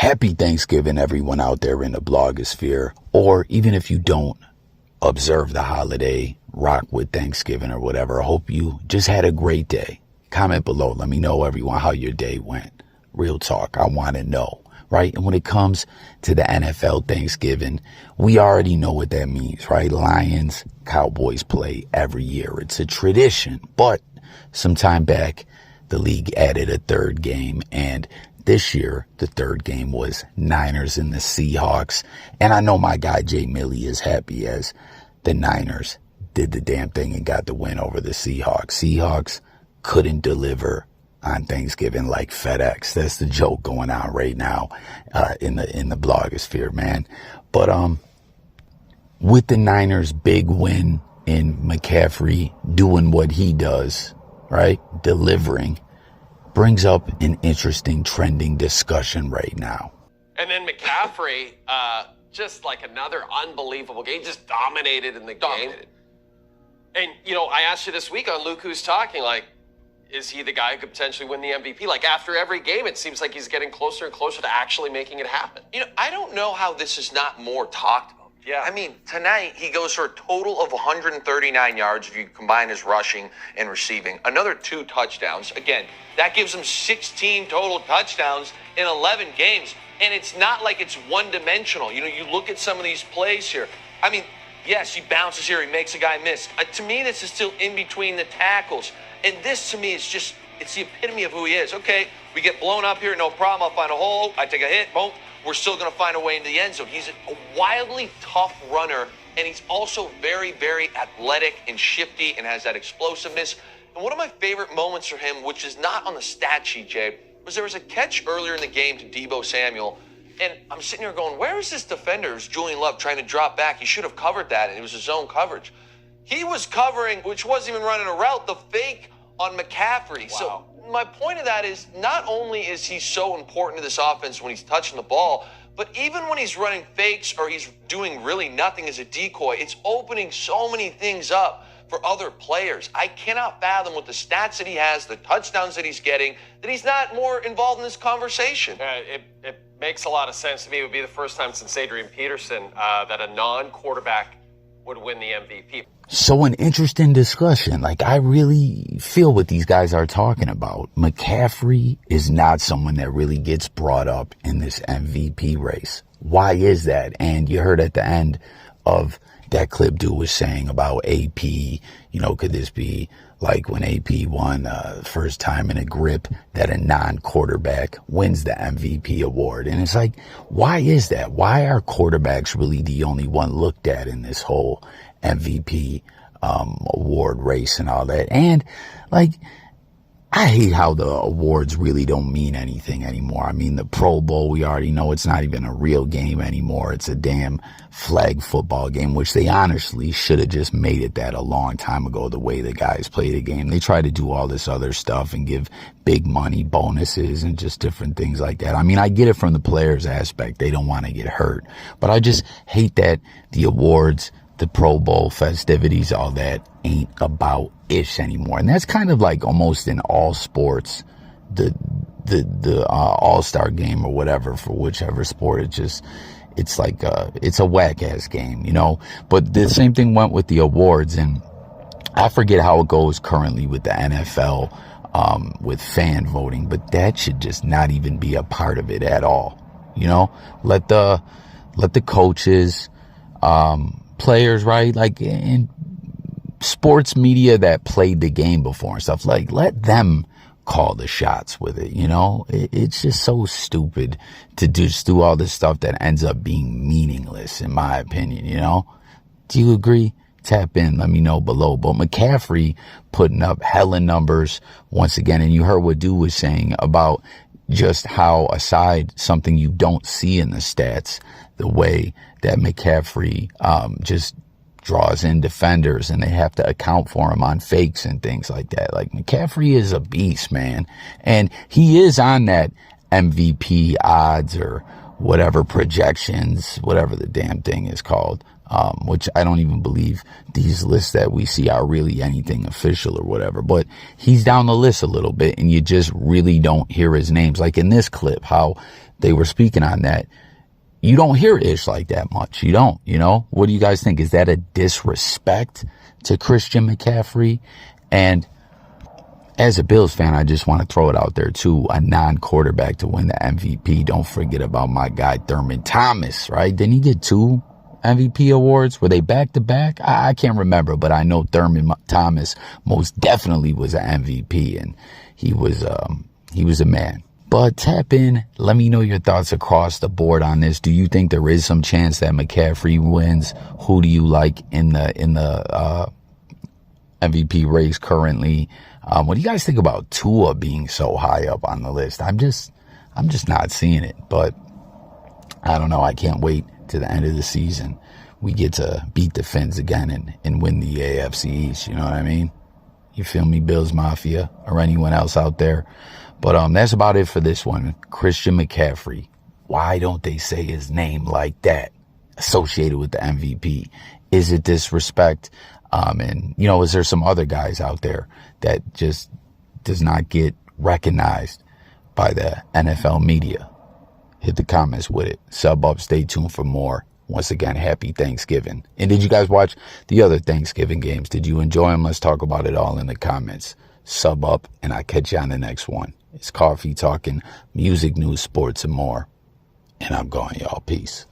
Happy Thanksgiving, everyone out there in the blogosphere, or even if you don't observe the holiday, rock with Thanksgiving or whatever. I hope you just had a great day. Comment below. Let me know, everyone, how your day went. Real talk. I want to know, right? And when it comes to the NFL Thanksgiving, we already know what that means, right? Lions, Cowboys play every year. It's a tradition. But some time back, the league added a third game, and this year, the third game was Niners and the Seahawks. And I know my guy Jay Milley is happy as the Niners did the damn thing and got the win over the Seahawks. Seahawks couldn't deliver on Thanksgiving like FedEx. That's the joke going on right now in the blogosphere, man. But with the Niners' big win in Mccaffrey doing what he does, right, delivering, brings up an interesting trending discussion right now. And then McCaffrey, just like another unbelievable game, just dominated in the game. And, you know, I asked you this week on Luke Who's Talking, like, is he the guy who could potentially win the MVP? Like, after every game, it seems like he's getting closer and closer to actually making it happen. You know, I don't know how this is not more talked about. Yeah. I mean, tonight he goes for a total of 139 yards if you combine his rushing and receiving. Another 2 touchdowns. Again, that gives him 16 total touchdowns in 11 games. And it's not like it's one-dimensional. You know, you look at some of these plays here. I mean, yes, he bounces here. He makes a guy miss. To me, this is still in between the tackles. And this, to me, is just, it's the epitome of who he is. Okay, we get blown up here, no problem. I'll find a hole. I take a hit, boom. We're still going to find a way into the end zone. He's a wildly tough runner, and he's also very, very athletic and shifty and has that explosiveness. And one of my favorite moments for him, which is not on the stat sheet, Jay, was there was a catch earlier in the game to Deebo Samuel, and I'm sitting here going, where is this defender? It's Julian Love trying to drop back. He should have covered that, and it was his own coverage. He was covering, which wasn't even running a route, the fake on McCaffrey. Wow. So my point of that is not only is he so important to this offense when he's touching the ball, but even when he's running fakes or he's doing really nothing as a decoy, it's opening so many things up for other players. I cannot fathom with the stats that he has, the touchdowns that he's getting, that he's not more involved in this conversation. It makes a lot of sense to me. It would be the first time since Adrian Peterson that a non-quarterback would win the MVP. So an interesting discussion. Like, I really feel what these guys are talking about. McCaffrey is not someone that really gets brought up in this MVP race. Why is that? And you heard at the end of that clip dude was saying about AP, you know, could this be like when AP won first time in a grip that a non-quarterback wins the MVP award? And it's like, why is that? Why are quarterbacks really the only one looked at in this whole MVP award race and all that? And like, I hate how the awards really don't mean anything anymore. I mean, the Pro Bowl, we already know it's not even a real game anymore. It's a damn flag football game, which they honestly should have just made it that a long time ago, the way the guys play the game. They try to do all this other stuff and give big money bonuses and just different things like that. I mean, I get it from the players' aspect. They don't want to get hurt. But I just hate that the awards, the Pro Bowl festivities, all that ain't about ish anymore. And that's kind of like almost in all sports, the all-star game or whatever for whichever sport. It's like it's a whack ass game, you know. But the same thing went with the awards, and I forget how it goes currently with the NFL with fan voting, but that should just not even be a part of it at all. You know, let the coaches, players, right, like in sports media that played the game before and stuff, like, let them call the shots with it. You know, it's just so stupid to just do all this stuff that ends up being meaningless, in my opinion. You know, do you agree? Tap in, let me know below. But McCaffrey putting up hella numbers once again, and you heard what dude was saying about just how, aside something you don't see in the stats, the way that McCaffrey just draws in defenders and they have to account for him on fakes and things like that. Like, McCaffrey is a beast, man. And he is on that MVP odds or whatever projections, whatever the damn thing is called, which I don't even believe these lists that we see are really anything official or whatever. But he's down the list a little bit, and you just really don't hear his names. Like in this clip, how they were speaking on that. You don't hear Ish like that much. You don't, you know? What do you guys think? Is that a disrespect to Christian McCaffrey? And as a Bills fan, I just want to throw it out there too. A non-quarterback to win the MVP. Don't forget about my guy, Thurman Thomas, right? Didn't he get 2 MVP awards? Were they back to back? I can't remember, but I know Thurman Thomas most definitely was an MVP, and he was a man. But tap in. Let me know your thoughts across the board on this. Do you think there is some chance that McCaffrey wins? Who do you like in the MVP race currently? What do you guys think about Tua being so high up on the list? I'm just not seeing it, but I don't know. I can't wait to the end of the season. We get to beat the Finns again and win the AFC East. You know what I mean? You feel me, Bills Mafia, or anyone else out there? But that's about it for this one. Christian McCaffrey. Why don't they say his name like that, associated with the MVP? Is it disrespect? And, you know, is there some other guys out there that just does not get recognized by the NFL media? Hit the comments with it. Sub up. Stay tuned for more. Once again, happy Thanksgiving. And did you guys watch the other Thanksgiving games? Did you enjoy them? Let's talk about it all in the comments. Sub up, and I'll catch you on the next one. It's Coffee talking music, news, sports, and more. And I'm going, y'all. Peace.